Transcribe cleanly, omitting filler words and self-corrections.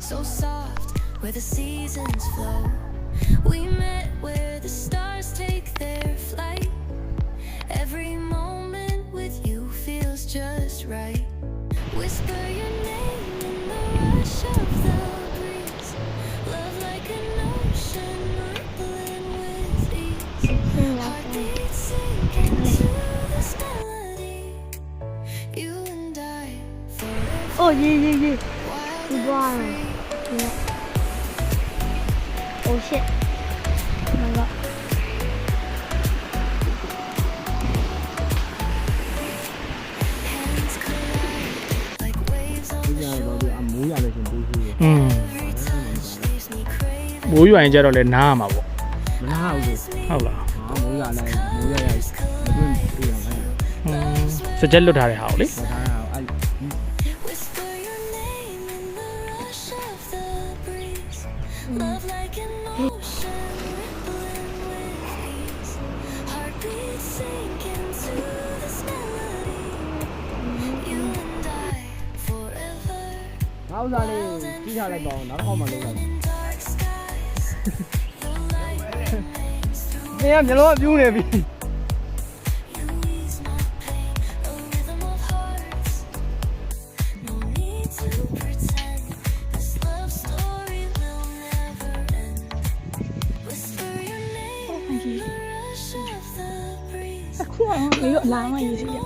so soft where the seasons flow. We met where the stars take their flight. Every moment with you feels just right. Whisper your name in the rush of the breeze. Love like an ocean rippling with ease. Heartbeats sink into this melody. You and I forever. Oh yeah yeah yeah. Wild Wow. and free. Yeah. Oh shit. Oh my god. Hands collide like waves on ဒီ the ကြ shore. တော့အမိုးရလည်းရှင်ပိုးရှိတယ် Every touch leaves me craving. မိုးရွာရင်ကြတော့လေနားရမှာပေါ့ မလားဘူး ဟုတ်လား ဟာမိုးရလည်းမိုးရရမတွင်းပြရမယ် စကြက်လွတ်ထားတဲ့ဟာကိုလေ ဒါကတော့အဲ့ Whisper your name in the rush of the breeze. Love like an ocean rippling with ease. Heartbeats sink into this melody. You and I forever ငါဥစားလေးကြီးထားလိုက်ပါအောင်နောက်တစ်ခေါက်မှလုပ်လိုက် in dark skies. The light remains through. နေရမျက်လုံးကပြူးနေပြီ You ease my pain, a rhythm of hearts. No need to pretend. This love story will never end. Whisper your name in the rush of the breeze. အခုကတော့လေတော့လာမှရေးစီရ